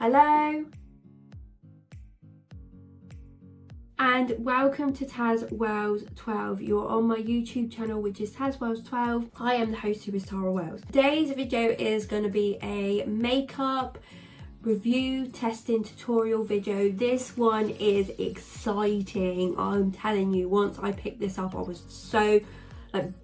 Hello and welcome to tazwells12. You're on my YouTube channel, which is tazwells12. I am the host, who is Tara Wells. Today's video is going to be a makeup review testing tutorial video. This one is exciting. I'm telling you, once I picked this up I was so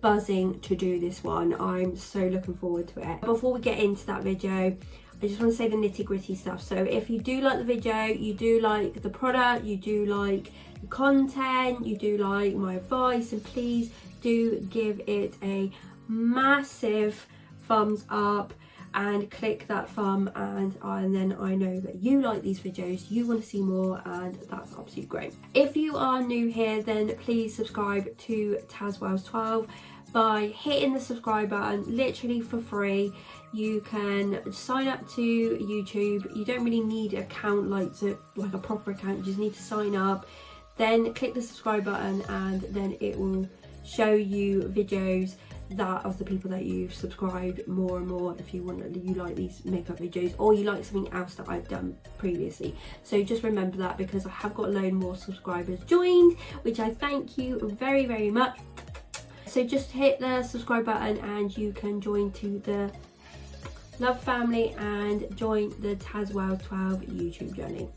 buzzing to do this one. I'm so looking forward to it. Before we get into that video, I just want to say the nitty-gritty stuff. So if you do like the video, you do like the product, you do like the content, you do like my advice, and please do give it a massive thumbs up and click that thumb, and then I know that you like these videos, you want to see more, and that's absolutely great. If you are new here, then please subscribe to tazwells12 by hitting the subscribe button, literally for free. You can sign up to YouTube. You don't really need an account like a proper account, you just need to sign up, then click the subscribe button, and then it will show you videos that of the people that you've subscribed more and more, if you like these makeup videos, or you like something else that I've done previously. So just remember that, because I have got a load more subscribers joined, which I thank you very, very much. So just hit the subscribe button and you can join to the love family and join the tazwells12 YouTube journey.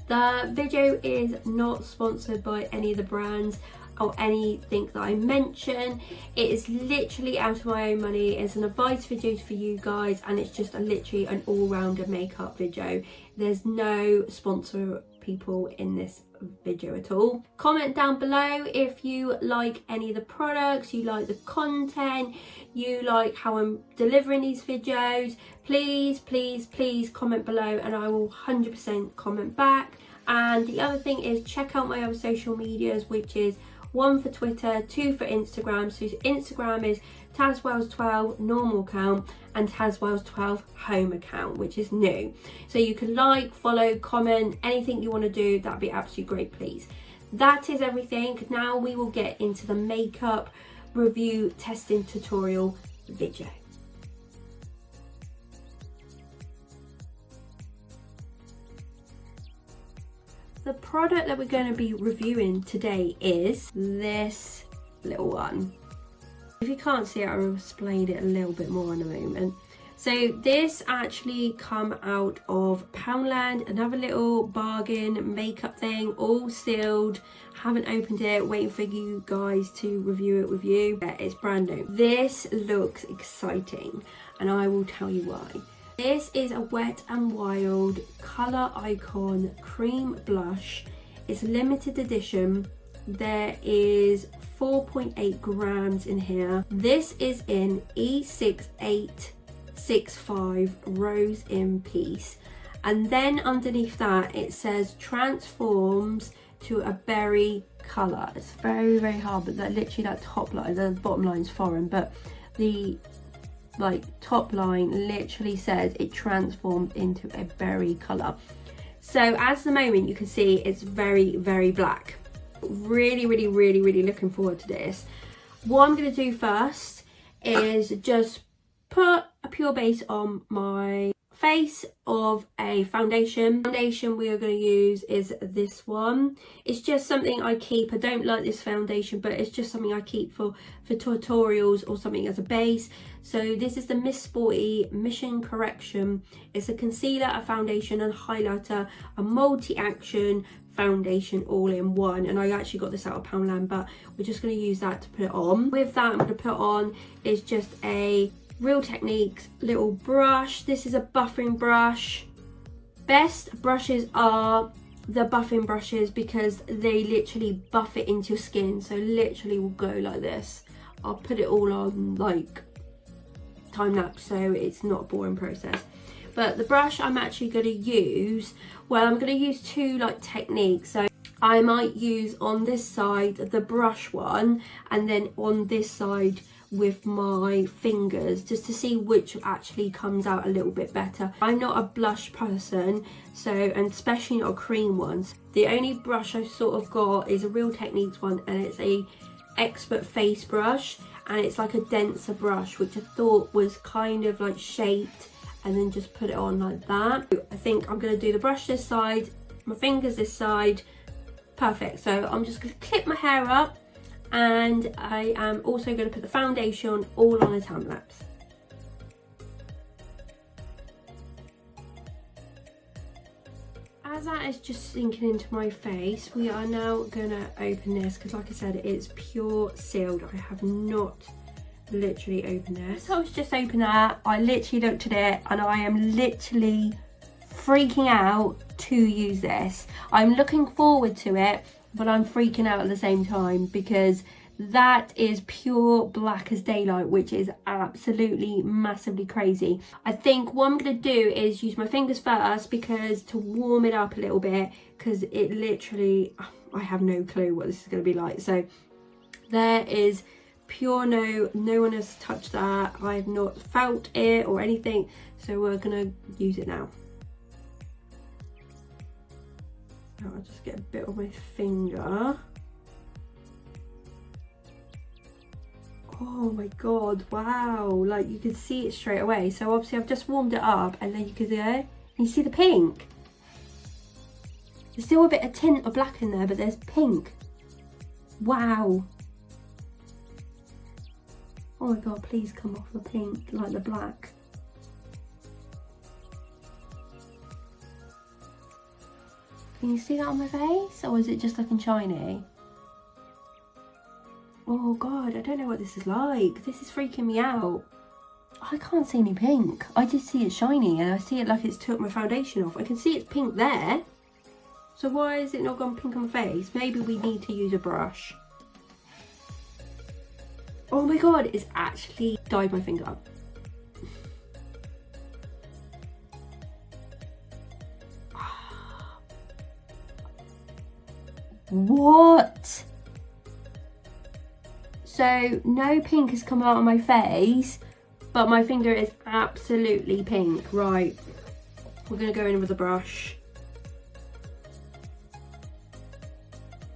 The video is not sponsored by any of the brands or anything that I mention. It is literally out of my own money. It's an advice video for you guys, and it's just literally an all-rounder makeup video. There's no sponsor people in this video at all. Comment down below if you like any of the products, you like the content, you like how I'm delivering these videos. Please, please, please comment below and I will 100% comment back. And the other thing is, check out my other social medias, which is 1 for Twitter, 2 for Instagram. So Instagram is tazwells12 normal account and tazwells12 home account, which is new. So you can like, follow, comment, anything you want to do, that'd be absolutely great, please. That is everything. Now we will get into the makeup review testing tutorial video. The product that we're going to be reviewing today is this little one. If you can't see it, I will explain it a little bit more in a moment. So this actually come out of Poundland, another little bargain makeup thing, all sealed. Haven't opened it, waiting for you guys to review it with you. Yeah, it's brand new. This looks exciting and I will tell you why. This is a Wet n Wild COLORICON Cream Blush. It's a limited edition. There is 4.8 grams in here. This is in E6865 Rose in Peace. And then underneath that it says transforms to a berry colour. It's very, very hard, but literally that top line, the bottom line's foreign, but the top line literally says it transformed into a berry colour. So as the moment you can see, it's very, very black. Really, really, really, really looking forward to this. What I'm going to do first is just put a pure base on my face of a foundation. The foundation we are going to use is this one. It's just something I keep. I don't like this foundation, but it's just something I keep for tutorials or something as a base. So this is the Miss Sporty Mission Correction. It's a concealer, a foundation and highlighter, a multi-action foundation all in one. And I actually got this out of Poundland, but we're just going to use that to put it on. With that, I'm going to put on is just a Real Techniques little brush. This is a buffing brush. Best brushes are the buffing brushes because they literally buff it into your skin. So literally will go like this. I'll put it all on like time lapse, so it's not a boring process. But the brush I'm actually going to use, well, I'm going to use two techniques. So I might use on this side the brush one, and then on this side with my fingers, just to see which actually comes out a little bit better. I'm not a blush person, so, and especially not a cream one. The only brush I've sort of got is a Real Techniques one, and it's a Expert face brush, and it's like a denser brush, which I thought was kind of like shaped, and then just put it on like that. I think I'm going to do the brush this side, my fingers this side. Perfect. So I'm just going to clip my hair up, and I am also going to put the foundation all on the time lapse. As that is just sinking into my face, we are now going to open this, because like I said, it's pure sealed. I have not literally opened this. So I was just opened that, I literally looked at it, and I am literally freaking out to use this. I'm looking forward to it, but I'm freaking out at the same time, because that is pure black as daylight, which is absolutely massively crazy. I think what I'm going to do is use my fingers first, because to warm it up a little bit, because it literally, I have no clue what this is going to be like. So there is pure no one has touched that. I have not felt it or anything, so we're going to use it now. I'll just get a bit on my finger. Oh my god, wow, like you can see it straight away. So obviously I've just warmed it up, and then you can you see the pink. There's still a bit of tint of black in there, but there's pink. Wow. Oh my god, please come off the pink, like the black. Can you see that on my face, or is it just looking shiny? Oh god, I don't know what this is like. This is freaking me out. I can't see any pink. I just see it shiny, and I see it like it's took my foundation off. I can see it's pink there. So why is it not gone pink on my face? Maybe we need to use a brush. Oh my god, it's actually dyed my finger up. What? So no pink has come out on my face, but my finger is absolutely pink. Right, we're gonna go in with a brush.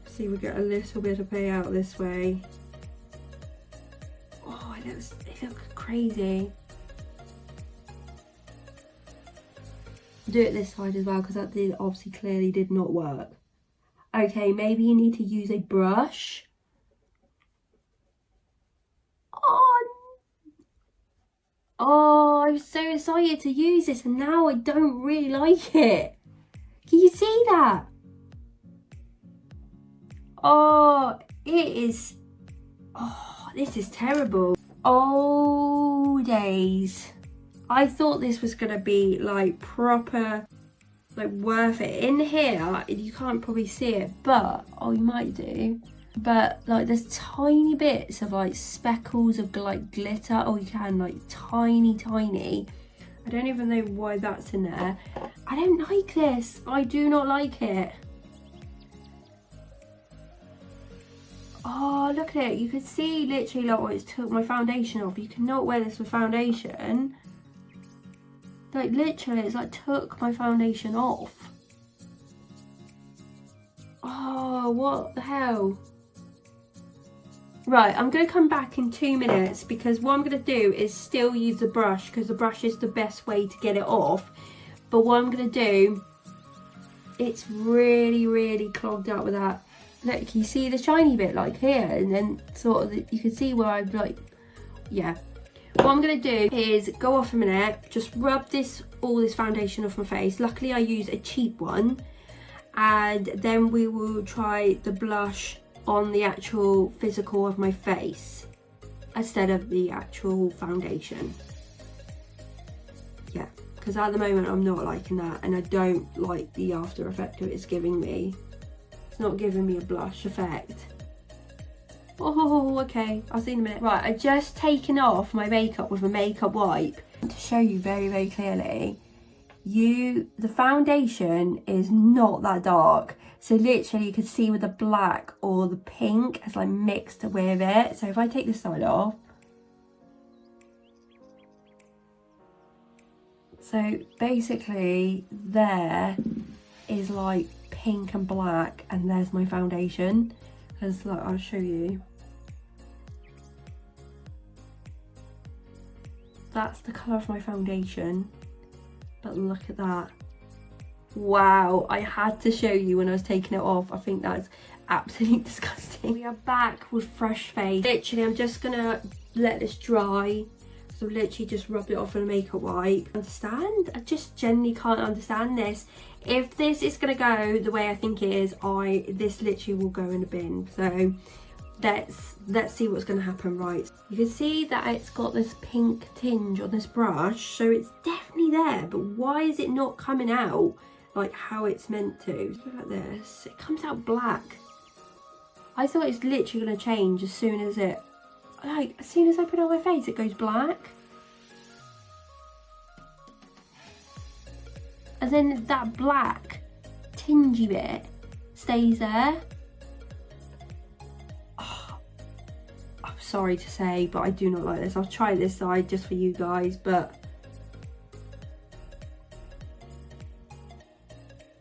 See, we get a little bit of payout this way. Oh, it looks crazy. Do it this side as well, because that obviously clearly did not work. Okay, maybe you need to use a brush. Oh, I'm so excited to use this, and now I don't really like it. Can you see that? Oh, it is. Oh, this is terrible. Oh, days. I thought this was gonna be like proper, like worth it. In here, you can't probably see it, but, oh, you might do. But like there's tiny bits of like speckles of like glitter. Oh, you can, like tiny. I don't even know why that's in there. I don't like this. I do not like it. Oh, look at it. You can see literally like what it's took my foundation off. You cannot wear this with foundation. Like literally, it's like took my foundation off. Oh, what the hell? Right, I'm going to come back in 2 minutes, because what I'm going to do is still use the brush, because the brush is the best way to get it off. But what I'm going to do, it's really clogged up with that. Look, you see the shiny bit like here, and then sort of you can see where I've like, yeah. What I'm going to do is go off a minute, just rub all this foundation off my face. Luckily I use a cheap one, and then we will try the blush on the actual physical of my face instead of the actual foundation. Yeah, because at the moment I'm not liking that, and I don't like the after effect that it's giving me. It's not giving me a blush effect. Oh, okay, I'll see you in a minute. Right, I've just taken off my makeup with a makeup wipe to show you very clearly. The foundation is not that dark, so literally you can see with the black or the pink has like mixed with it. So if I take this side off, so basically there is like pink and black, and there's my foundation. Because like I'll show you, that's the colour of my foundation. But look at that. Wow, I had to show you when I was taking it off. I think that's absolutely disgusting. We are back with fresh face. Literally, I'm just gonna let this dry. So literally just rub it off with a makeup wipe. Understand? I just genuinely can't understand this. If this is gonna go the way I think it is, this literally will go in the bin. So let's see what's gonna happen. Right, you can see that it's got this pink tinge on this brush, so it's definitely there, but why is it not coming out like how it's meant to? Look at this, it comes out black. I thought it's literally gonna change as soon as I put it on my face, it goes black. And then that black tingy bit stays there. Oh, I'm sorry to say, but I do not like this. I'll try this side just for you guys, but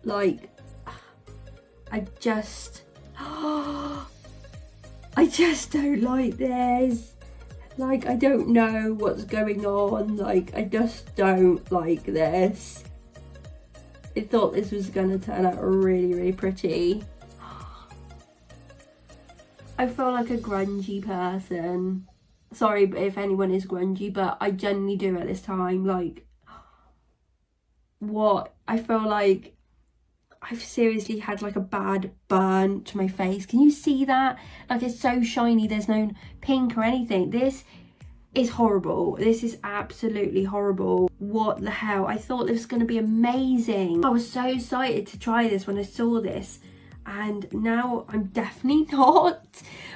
like, I just don't like this. Like, I don't know what's going on. Like, I just don't like this. I thought this was gonna turn out really, really pretty. I feel like a grungy person. Sorry if anyone is grungy, but I genuinely do at this time. Like, what? I feel like I've seriously had like a bad burn to my face. Can you see that? Like, it's so shiny, there's no pink or anything. This is horrible. This is absolutely horrible. What the hell? I thought this was going to be amazing. I was so excited to try this when I saw this, and now I'm definitely not.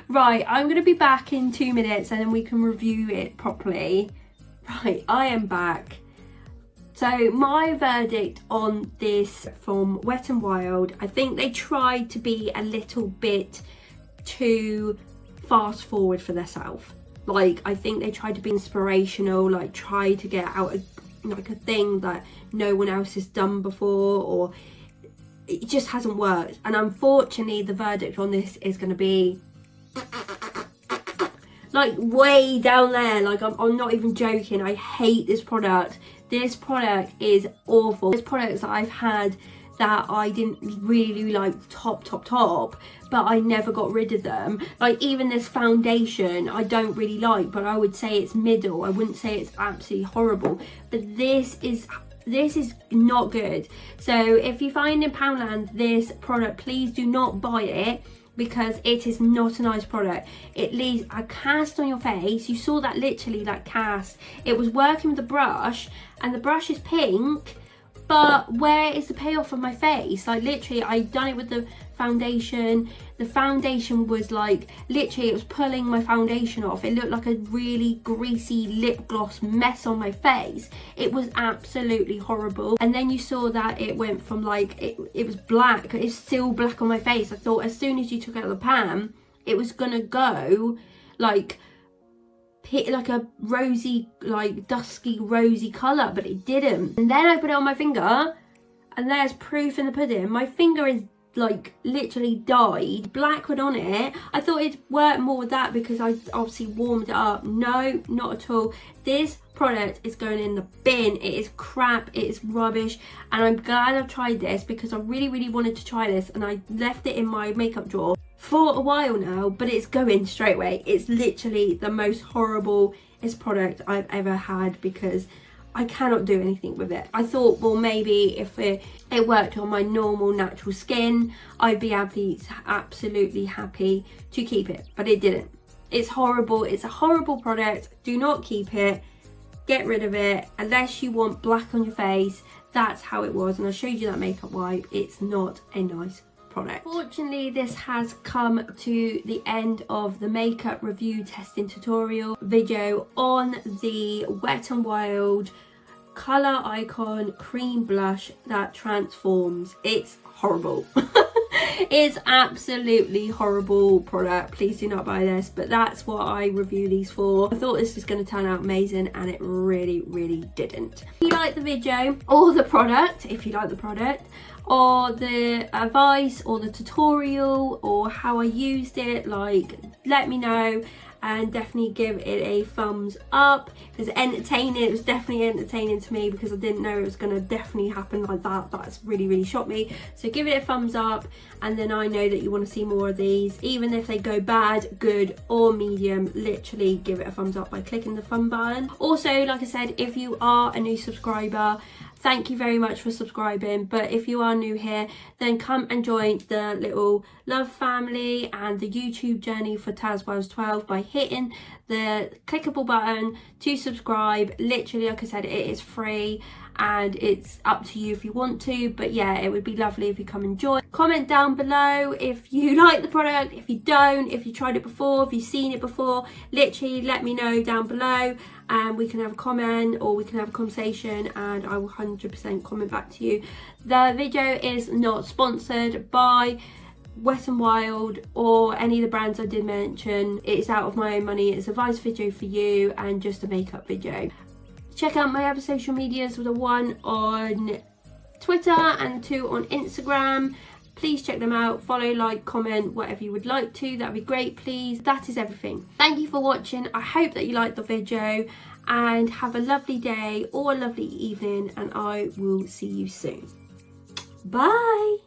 Right, I'm going to be back in 2 minutes and then we can review it properly. Right, I am back. So my verdict on this from Wet n Wild, I think they tried to be a little bit too fast forward for themselves. Like, I think they tried to be inspirational, like try to get out like a thing that no one else has done before, or it just hasn't worked. And unfortunately, the verdict on this is going to be like way down there. Like, I'm not even joking. I hate this product. This product is awful. There's products that I've had that I didn't really like top, but I never got rid of them. Like, even this foundation I don't really like, but I would say it's middle. I wouldn't say it's absolutely horrible, but this is not good. So if you find in Poundland this product, please do not buy it, because it is not a nice product. It leaves a cast on your face. You saw that, literally, that cast. It was working with the brush, and the brush is pink, but where is the payoff on my face? Like, literally, I'd done it with the foundation. The foundation was like, literally, it was pulling my foundation off. It looked like a really greasy lip gloss mess on my face. It was absolutely horrible. And then you saw that it went from like, it was black. It's still black on my face. I thought as soon as you took it out of the pan, it was gonna go like a rosy, like dusky rosy colour, but it didn't. And then I put it on my finger, and there's proof in the pudding. My finger is like literally died. Black went on it. I thought it'd work more with that because I obviously warmed it up. No, not at all. This product is going in the bin. It is crap. It is rubbish. And I'm glad I've tried this, because I really, really wanted to try this, and I left it in my makeup drawer for a while now, but it's going straight away. It's literally the most horriblest product I've ever had, because I cannot do anything with it. I thought, well, maybe if it worked on my normal natural skin, I'd be absolutely happy to keep it, but it didn't. It's horrible. It's a horrible product. Do not keep it. Get rid of it unless you want black on your face. That's how it was, and I showed you that makeup wipe. It's not a nice product. Fortunately, this has come to the end of the makeup review testing tutorial video on the Wet n Wild COLORICON Cream Blush that transforms. It's horrible. It's absolutely horrible product. Please do not buy this, but that's what I review these for. I thought this was going to turn out amazing, and it really, really didn't. If you like the video or the product, or the advice or the tutorial or how I used it, like, let me know. and definitely give it a thumbs up. It was entertaining. It was definitely entertaining to me because I didn't know it was going to definitely happen like that. That's really shocked me. So give it a thumbs up, and then I know that you want to see more of these, even if they go bad, good or medium. Literally give it a thumbs up by clicking the thumb button. Also, like I said, if you are a new subscriber, thank you very much for subscribing, but if you are new here, then come and join the little love family and the YouTube journey for tazwells12 by hitting the clickable button to subscribe. Literally, like I said, it is free and it's up to you if you want to, but yeah, it would be lovely if you come and join. Comment down below if you like the product, if you don't, if you tried it before, if you've seen it before. Literally let me know down below and we can have a comment or we can have a conversation, and I will 100% comment back to you. The video is not sponsored by Wet n Wild or any of the brands I did mention. It's out of my own money. It's a advice video for you and just a makeup video. Check out my other social medias, with the one on Twitter and 2 on Instagram. Please check them out. Follow, like, comment, whatever you would like to. That'd be great, please. That is everything. Thank you for watching. I hope that you liked the video, and have a lovely day or a lovely evening, and I will see you soon. Bye.